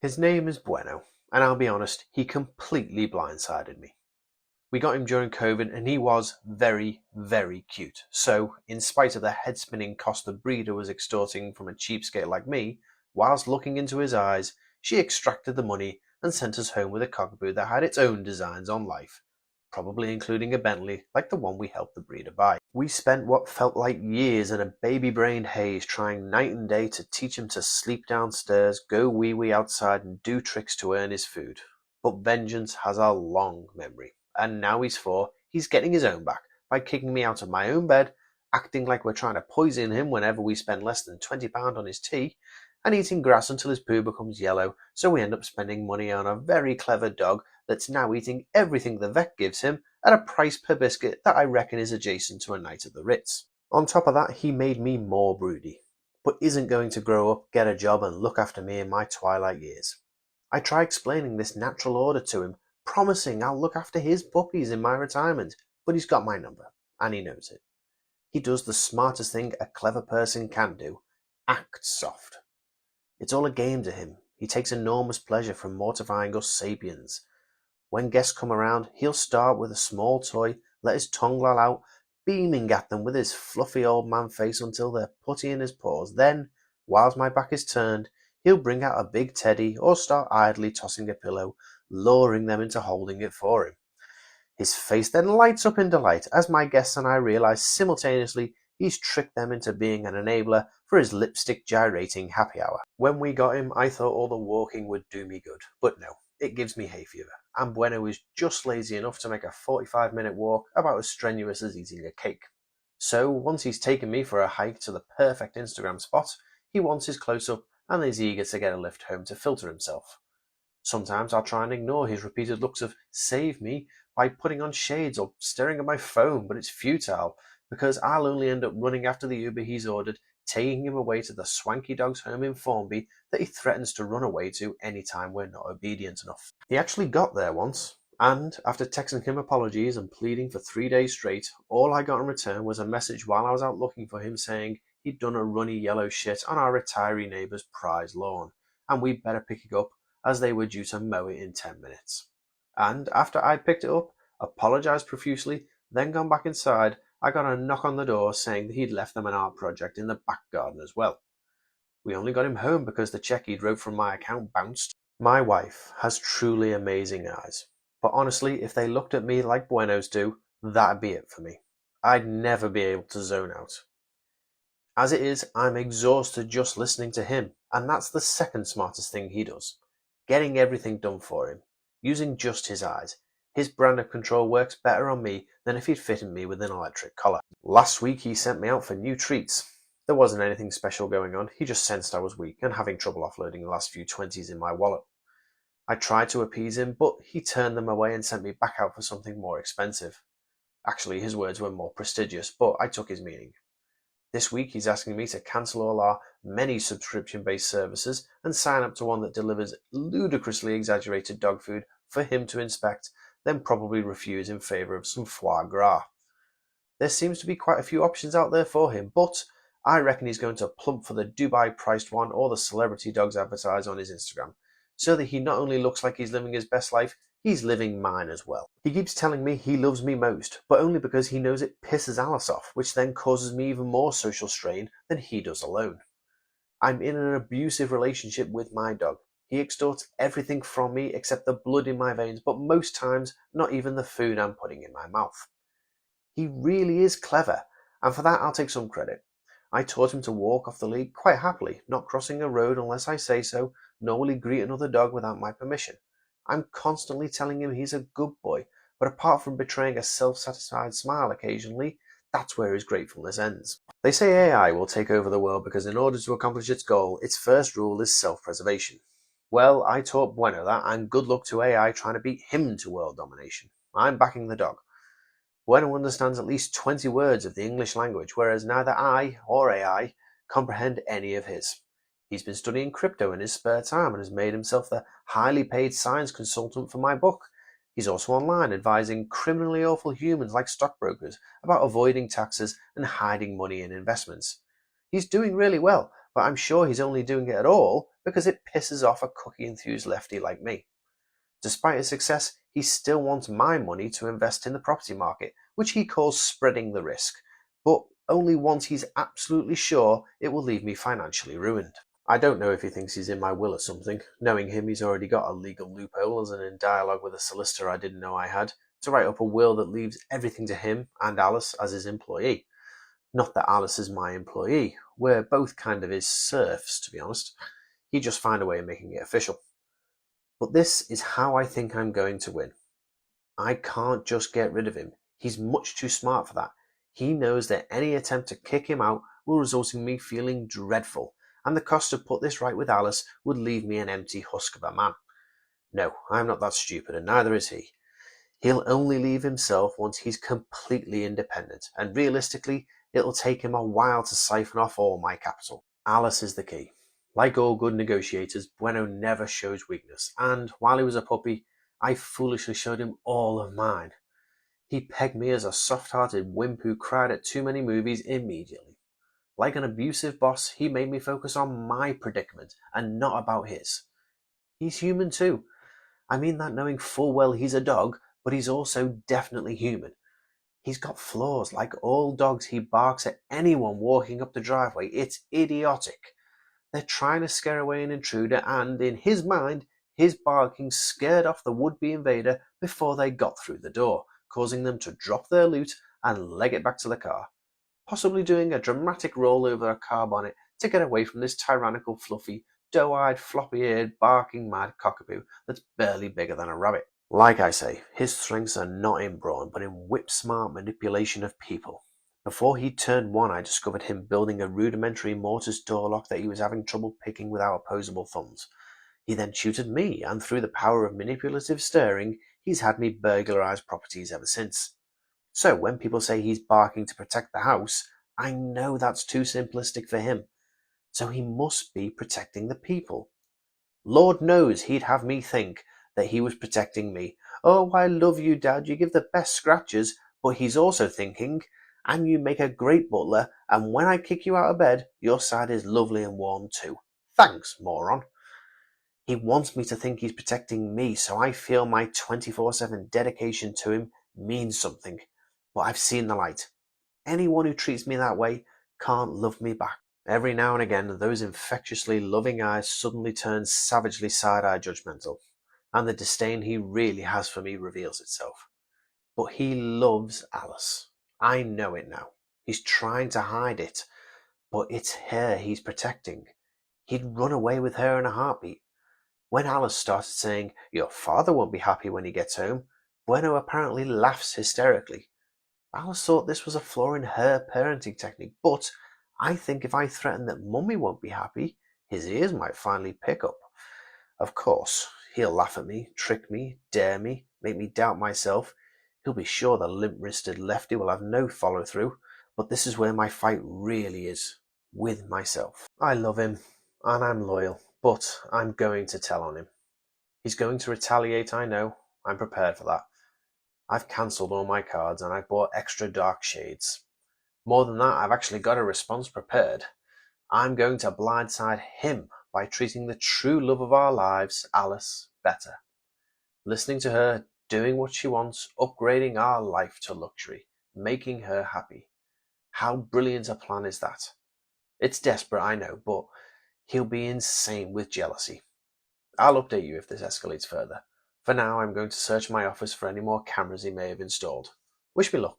His name is Bueno, and I'll be honest, he completely blindsided me. We got him during COVID and he was very, very cute. So, in spite of the head-spinning cost the breeder was extorting from a cheapskate like me, whilst looking into his eyes, she extracted the money and sent us home with a cockapoo that had its own designs on life, probably including a Bentley like the one we helped the breeder buy. We spent what felt like years in a baby-brained haze trying night and day to teach him to sleep downstairs, go wee-wee outside and do tricks to earn his food. But vengeance has a long memory. And now he's 4, he's getting his own back by kicking me out of my own bed, acting like we're trying to poison him whenever we spend less than £20 on his tea, and eating grass until his poo becomes yellow, so we end up spending money on a very clever dog that's now eating everything the vet gives him at a price per biscuit that I reckon is adjacent to a night at the Ritz. On top of that, he made me more broody, but isn't going to grow up, get a job and look after me in my twilight years. I try explaining this natural order to him, promising I'll look after his puppies in my retirement, but he's got my number, and he knows it. He does the smartest thing a clever person can do, act soft. It's all a game to him. He takes enormous pleasure from mortifying us sapiens. When guests come around, he'll start with a small toy, let his tongue loll out, beaming at them with his fluffy old man face until they're putty in his paws. Then, whilst my back is turned, he'll bring out a big teddy or start idly tossing a pillow, luring them into holding it for him. His face then lights up in delight as my guests and I realise simultaneously he's tricked them into being an enabler for his lipstick gyrating happy hour. When we got him, I thought all the walking would do me good, but no, it gives me hay fever, and Bueno is just lazy enough to make a 45-minute walk about as strenuous as eating a cake. So once he's taken me for a hike to the perfect Instagram spot, he wants his close-up and is eager to get a lift home to filter himself. Sometimes I'll try and ignore his repeated looks of "save me" by putting on shades or staring at my phone, but it's futile, because I'll only end up running after the Uber he's ordered, taking him away to the swanky dog's home in Formby that he threatens to run away to any time we're not obedient enough. He actually got there once, and after texting him apologies and pleading for 3 days straight, all I got in return was a message while I was out looking for him saying he'd done a runny yellow shit on our retiree neighbour's prize lawn, and we'd better pick it up as they were due to mow it in 10 minutes. And after I'd picked it up, apologised profusely, then gone back inside, I got a knock on the door saying that he'd left them an art project in the back garden as well. We only got him home because the cheque he'd wrote from my account bounced. My wife has truly amazing eyes, but honestly, if they looked at me like Buenos do, that'd be it for me. I'd never be able to zone out. As it is, I'm exhausted just listening to him, and that's the second smartest thing he does. Getting everything done for him, using just his eyes. His brand of control works better on me than if he'd fitted me with an electric collar. Last week he sent me out for new treats. There wasn't anything special going on, he just sensed I was weak and having trouble offloading the last few 20s in my wallet. I tried to appease him, but he turned them away and sent me back out for something more expensive. Actually, his words were more prestigious, but I took his meaning. This week he's asking me to cancel all our many subscription-based services and sign up to one that delivers ludicrously exaggerated dog food for him to inspect, then probably refuse in favour of some foie gras. There seems to be quite a few options out there for him, but I reckon he's going to plump for the Dubai-priced one or the celebrity dogs advertised on his Instagram, so that he not only looks like he's living his best life, he's living mine as well. He keeps telling me he loves me most, but only because he knows it pisses Alice off, which then causes me even more social strain than he does alone. I'm in an abusive relationship with my dog. He extorts everything from me except the blood in my veins, but most times not even the food I'm putting in my mouth. He really is clever, and for that I'll take some credit. I taught him to walk off the lead quite happily, not crossing a road unless I say so, nor will he greet another dog without my permission. I'm constantly telling him he's a good boy, but apart from betraying a self-satisfied smile occasionally, that's where his gratefulness ends. They say AI will take over the world because in order to accomplish its goal, its first rule is self-preservation. Well, I taught Bueno that, and good luck to AI trying to beat him to world domination. I'm backing the dog. Bueno understands at least 20 words of the English language, whereas neither I or AI comprehend any of his. He's been studying crypto in his spare time and has made himself the highly paid science consultant for my book. He's also online advising criminally awful humans like stockbrokers about avoiding taxes and hiding money in investments. He's doing really well, but I'm sure he's only doing it at all because it pisses off a cookie-enthused lefty like me. Despite his success, he still wants my money to invest in the property market, which he calls spreading the risk, but only once he's absolutely sure it will leave me financially ruined. I don't know if he thinks he's in my will or something. Knowing him, he's already got a legal loophole, as in dialogue with a solicitor I didn't know I had, to write up a will that leaves everything to him and Alice as his employee. Not that Alice is my employee. We're both kind of his serfs, to be honest. He'd just find a way of making it official. But this is how I think I'm going to win. I can't just get rid of him. He's much too smart for that. He knows that any attempt to kick him out will result in me feeling dreadful, and the cost to put this right with Alice would leave me an empty husk of a man. No, I'm not that stupid, and neither is he. He'll only leave himself once he's completely independent, and realistically, it'll take him a while to siphon off all my capital. Alice is the key. Like all good negotiators, Bueno never shows weakness, and while he was a puppy, I foolishly showed him all of mine. He pegged me as a soft-hearted wimp who cried at too many movies immediately. Like an abusive boss, he made me focus on my predicament and not about his. He's human too. I mean that knowing full well he's a dog, but he's also definitely human. He's got flaws. Like all dogs, he barks at anyone walking up the driveway. It's idiotic. They're trying to scare away an intruder, and in his mind, his barking scared off the would-be invader before they got through the door, causing them to drop their loot and leg it back to the car, possibly doing a dramatic roll over a car bonnet to get away from this tyrannical, fluffy, doe-eyed, floppy-eared, barking mad cockapoo that's barely bigger than a rabbit. Like I say, his strengths are not in brawn, but in whip-smart manipulation of people. Before he turned one, I discovered him building a rudimentary mortise door lock that he was having trouble picking without opposable thumbs. He then tutored me, and through the power of manipulative stirring, he's had me burglarize properties ever since. So when people say he's barking to protect the house, I know that's too simplistic for him. So he must be protecting the people. Lord knows he'd have me think that he was protecting me. Oh, I love you, Dad, you give the best scratches, but he's also thinking, and you make a great butler, and when I kick you out of bed, your side is lovely and warm too. Thanks, moron. He wants me to think he's protecting me, so I feel my 24/7 dedication to him means something. But I've seen the light. Anyone who treats me that way can't love me back. Every now and again, those infectiously loving eyes suddenly turn savagely side-eye judgmental, and the disdain he really has for me reveals itself. But he loves Alice. I know it now. He's trying to hide it, but it's her he's protecting. He'd run away with her in a heartbeat. When Alice started saying, "Your father won't be happy when he gets home," Bueno apparently laughs hysterically. Alice thought this was a flaw in her parenting technique, but I think if I threaten that Mummy won't be happy, his ears might finally pick up. Of course, he'll laugh at me, trick me, dare me, make me doubt myself. He'll be sure the limp-wristed lefty will have no follow-through, but this is where my fight really is, with myself. I love him, and I'm loyal, but I'm going to tell on him. He's going to retaliate, I know. I'm prepared for that. I've cancelled all my cards, and I've bought extra dark shades. More than that, I've actually got a response prepared. I'm going to blindside him by treating the true love of our lives, Alice, better. Listening to her, doing what she wants, upgrading our life to luxury, making her happy. How brilliant a plan is that? It's desperate, I know, but he'll be insane with jealousy. I'll update you if this escalates further. For now, I'm going to search my office for any more cameras he may have installed. Wish me luck.